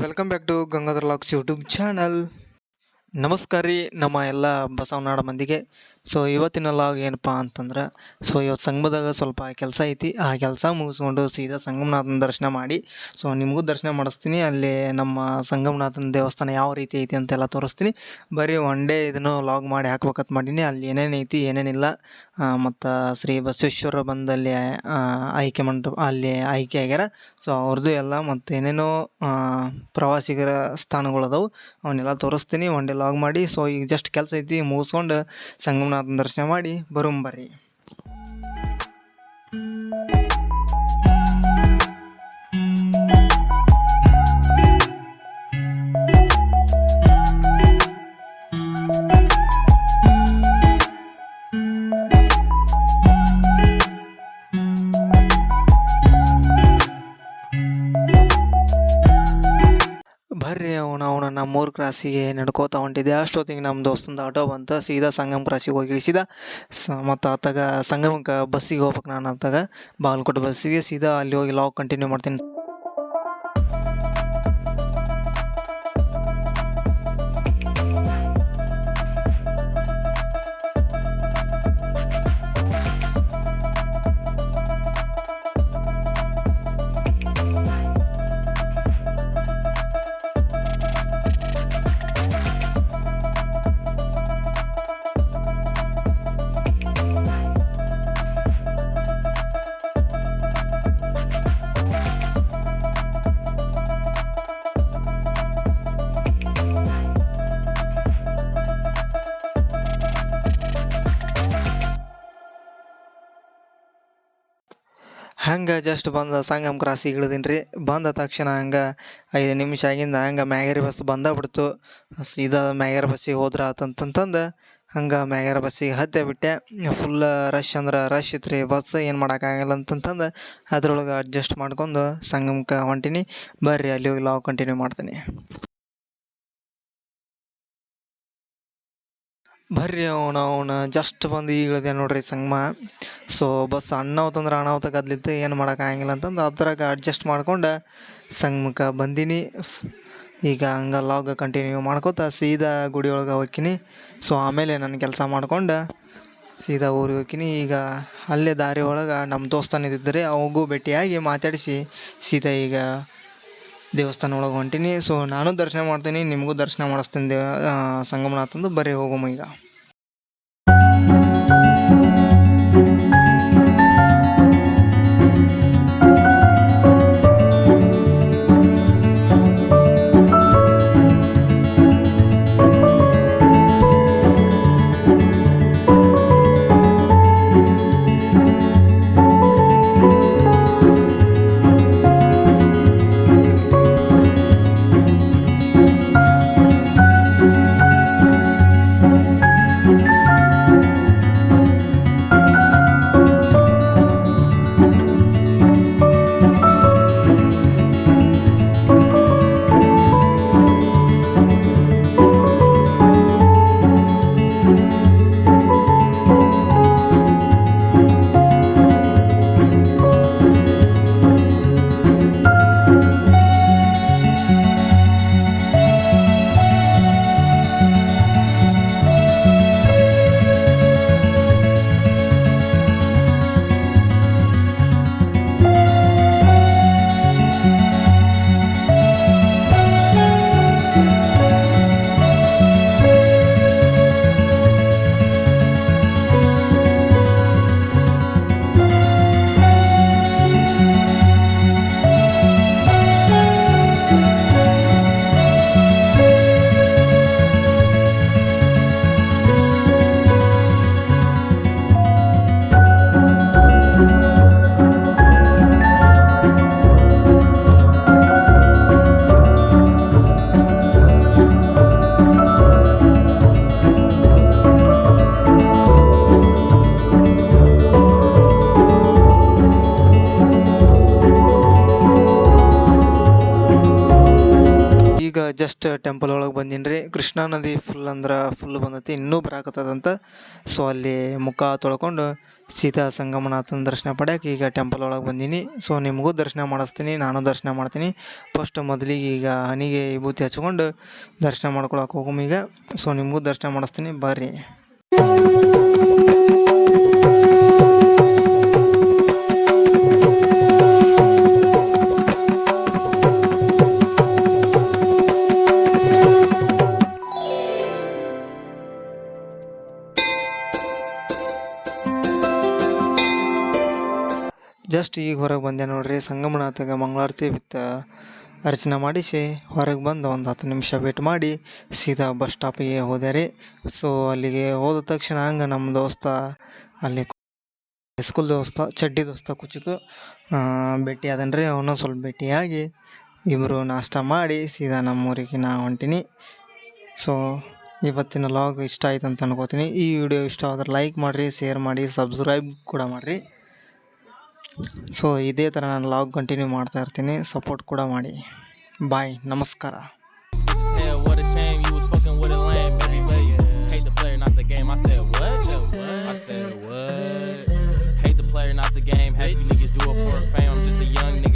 Welcome back to Gangadhar ಲಾಕ್ಸ್ YouTube channel. ನಮಸ್ಕಾರ ರೀ ನಮ್ಮ ಎಲ್ಲ ಬಸವನಾಡ ಮಂದಿಗೆ. ಸೊ ಇವತ್ತಿನ ಲಾಗ್ ಏನಪ್ಪ ಅಂತಂದ್ರೆ, ಇವತ್ತು ಸಂಗಮದಾಗ ಸ್ವಲ್ಪ ಕೆಲಸ ಐತಿ. ಆ ಕೆಲಸ ಮುಗಿಸ್ಕೊಂಡು ಸೀದಾ ಸಂಗಮನಾಥನ ದರ್ಶನ ಮಾಡಿ ನಿಮಗೂ ದರ್ಶನ ಮಾಡಿಸ್ತೀನಿ. ಅಲ್ಲಿ ನಮ್ಮ ಸಂಗಮನಾಥನ ದೇವಸ್ಥಾನ ಯಾವ ರೀತಿ ಐತಿ ಅಂತೆಲ್ಲ ತೋರಿಸ್ತೀನಿ. ಬರೀ ಒನ್ ಡೇ ಇದನ್ನು ಲಾಗ್ ಮಾಡಿ ಹಾಕ್ಬೇಕಂತ ಮಾಡೀನಿ. ಅಲ್ಲಿ ಏನೇನು ಐತಿ ಏನೇನಿಲ್ಲ, ಮತ್ತು ಶ್ರೀ ಬಸವೇಶ್ವರ ಬಂದಲ್ಲಿ ಆಯ್ಕೆ ಮಂಟಪ ಅಲ್ಲಿ ಆಯ್ಕೆ ಆಗ್ಯಾರ. ಅವ್ರದ್ದು ಎಲ್ಲ ಮತ್ತು ಏನೇನೋ ಪ್ರವಾಸಿಗರ ಸ್ಥಾನಗಳದಾವು, ಅವನ್ನೆಲ್ಲ ತೋರಿಸ್ತೀನಿ ಒನ್ ಡೇ ಲಾಗ್ ಮಾಡಿ. ಈಗ ಜಸ್ಟ್ ಕೆಲಸ ಐತಿ, ಮುಗಿಸ್ಕೊಂಡು ಸಂಗಮನಾಥನ ದರ್ಶನ ಮಾಡಿ ಬರೋಂಬರ್ರಿ. ಬರ್ರಿ ಅವನ ನಮ್ಮೂರು ಕ್ರಾಸಿಗೆ ನಡ್ಕೋತಾ ಹೊಂಟಿದ್ದೆ. ಅಷ್ಟೊತ್ತಿಗೆ ನಮ್ಮ ದೋಸ್ತಂದು ಆಟೋ ಬಂತು. ಸೀದಾ ಸಂಗಮ ಕ್ರಾಸಿಗೆ ಹೋಗಿ ಇಳಿಸಿದ. ಮತ್ತು ಆತಾಗ ಸಂಗಮಕ್ಕೆ ಬಸ್ಸಿಗೆ ಹೋಗ್ಬೇಕು. ನಾನು ಆತಾಗ ಬಾಗಲಕೋಟೆ ಬಸ್ಸಿಗೆ ಸೀದಾ ಅಲ್ಲಿ ಹೋಗಿ ಲಾಗ್ ಕಂಟಿನ್ಯೂ ಮಾಡ್ತೀನಿ. ಹಂಗೆ ಜಸ್ಟ್ ಬಂದು ಸಂಗಮ ಕ್ರಾಸಿಗೆ ಇಳಿದೀನಿ ರೀ. ಬಂದ ತಕ್ಷಣ ಹಂಗೆ 5 ನಿಮಿಷ ಆಗಿಂದ ಹಂಗೆ ಮ್ಯಾಗೇರಿ ಬಸ್ ಬಂದಾಗ್ಬಿಡ್ತು. ಸೀದಾ ಮ್ಯಾಗೇರಿ ಬಸ್ಸಿಗೆ ಹೋದ್ರೆ ಆತಂತಂದು ಹಂಗೆ ಮ್ಯಾಗೇರಿ ಬಸ್ಸಿಗೆ ಹತ್ತೇ ಬಿಟ್ಟೆ. ಫುಲ್ ರಶ್ ಅಂದ್ರೆ ರಶ್ ಇತ್ತು ರೀ ಬಸ್, ಏನು ಮಾಡೋಕ್ಕಾಗಲ್ಲ ಅಂತಂದು ಅದ್ರೊಳಗೆ ಅಡ್ಜಸ್ಟ್ ಮಾಡ್ಕೊಂಡು ಸಂಗಮಕ್ಕೆ ಹೊಂಟೀನಿ. ಬರ್ರಿ ಅಲ್ಲಿ ಹೋಗಿ ಲಾಗ್ ಕಂಟಿನ್ಯೂ ಮಾಡ್ತೀನಿ. ಬರ್ರಿ ಅವನ ಜಸ್ಟ್ ಬಂದು ಈಗ ಇಳಿದೆ ನೋಡ್ರಿ ಸಂಗಮ. ಬಸ್ ಅಣ್ಣಾವತ್ತಂದ್ರೆ ಅಣ್ಣಾವತ್ತ ಗದ್ಲಿತ್ತು, ಏನು ಮಾಡೋಕ್ಕಾಗಿಲ್ಲ ಅಂತಂದು ಅದ್ರಾಗ ಅಡ್ಜಸ್ಟ್ ಮಾಡ್ಕೊಂಡು ಸಂಗಮಕ್ಕೆ ಬಂದೀನಿ. ಈಗ ಹಂಗೆ ಲಾಗ್ ಕಂಟಿನ್ಯೂ ಮಾಡ್ಕೋತ ಸೀದಾ ಗುಡಿ ಒಳಗೆ ಹೋಗ್ತೀನಿ. ಆಮೇಲೆ ನನ್ನ ಕೆಲಸ ಮಾಡ್ಕೊಂಡು ಸೀದಾ ಊರಿಗೆ ಹೋಗ್ತೀನಿ. ಈಗ ಅಲ್ಲೇ ದಾರಿ ಒಳಗೆ ನಮ್ಮ ದೋಸ್ತಾನ ಇದ್ದಿದ್ದರೆ ಅವಾಗೂ ಭೇಟಿಯಾಗಿ ಮಾತಾಡಿಸಿ ಸೀದಾ ಈಗ ದೇವಸ್ಥಾನ ಒಳಗೆ ಹೊಂಟೀನಿ. ನಾನು ದರ್ಶನ ಮಾಡ್ತೀನಿ, ನಿಮಗೂ ದರ್ಶನ ಮಾಡಿಸ್ತೀನಿ ಸಂಗಮನಾಥಂದು. ಬರೀ ಹೋಗೋಮ ಈಗ. ಜಸ್ಟ್ ಟೆಂಪಲ್ ಒಳಗೆ ಬಂದೀನಿ ರೀ. ಕೃಷ್ಣಾ ನದಿ ಫುಲ್ ಅಂದ್ರೆ ಫುಲ್ ಬಂದೈತಿ, ಇನ್ನೂ ಬರಾಕತ್ತದಂತ. ಅಲ್ಲಿ ಮುಖ ತೊಳ್ಕೊಂಡು ಸೀತಾ ಸಂಗಮನಾಥನ ದರ್ಶನ ಪಡ್ಯಕ್ಕೆ ಈಗ ಟೆಂಪಲ್ ಒಳಗೆ ಬಂದೀನಿ. ಸೊ ನಿಮಗೂ ದರ್ಶನ ಮಾಡಿಸ್ತೀನಿ, ನಾನು ದರ್ಶನ ಮಾಡ್ತೀನಿ. ಫಸ್ಟ್ ಮೊದಲಿಗೆ ಈಗ ಹನಿಗೆ ವಿಭೂತಿ ಹಚ್ಕೊಂಡು ದರ್ಶನ ಮಾಡ್ಕೊಳಕ್ಕೆ ಹೋಗಮ್ ಈಗ. ಸೊ ನಿಮಗೂ ದರ್ಶನ ಮಾಡಿಸ್ತೀನಿ, ಬರ್ರಿ. ಜಸ್ಟ್ ಈಗ ಹೊರಗೆ ಬಂದೆ ನೋಡ್ರಿ. ಸಂಗಮನಾಥಗೆ ಮಂಗಳಾರತಿ ವಿತ್ ಅರ್ಚನೆ ಮಾಡಿಸಿ ಹೊರಗೆ ಬಂದು ಒಂದು 10 ನಿಮಿಷ ವೇಟ್ ಮಾಡಿ ಸೀದಾ ಬಸ್ ಸ್ಟಾಪಿಗೆ ಹೋದೆ ರೀ. ಸೊ ಅಲ್ಲಿಗೆ ಹೋದ ತಕ್ಷಣ ಹಂಗೆ ನಮ್ಮ ದೋಸ್ತ ಅಲ್ಲಿ ಸ್ಕೂಲ್ ದೋಸ್ತ ಚಡ್ಡಿ ದೋಸ್ತ ಕುಚಿಕು ಭೇಟಿ ಅದನ್ ರೀ. ಅವನು ಸ್ವಲ್ಪ ಭೇಟಿಯಾಗಿ ಇಬ್ಬರು ನಾಷ್ಟ ಮಾಡಿ ಸೀದಾ ನಮ್ಮೂರಿಗೆ ನಾ ಹೊಂಟೀನಿ. ಸೊ ಇವತ್ತಿನ ಲಾಗ್ ಇಷ್ಟ ಆಯ್ತು ಅಂತ ಅನ್ಕೋತೀನಿ. ಈ ವಿಡಿಯೋ ಇಷ್ಟ ಆದ್ರೆ ಲೈಕ್ ಮಾಡಿರಿ, ಶೇರ್ ಮಾಡಿ, ಸಬ್ಸ್ಕ್ರೈಬ್ ಕೂಡ ಮಾಡಿರಿ. ಸೊ ಇದೇ ಥರ ನಾನು ಲಾಗ್ ಕಂಟಿನ್ಯೂ ಮಾಡ್ತಾ ಇರ್ತೀನಿ, ಸಪೋರ್ಟ್ ಕೂಡ ಮಾಡಿ. ಬಾಯ್, ನಮಸ್ಕಾರ. What a shame you was fucking with a lame baby, but hate the player, not the game. I said what?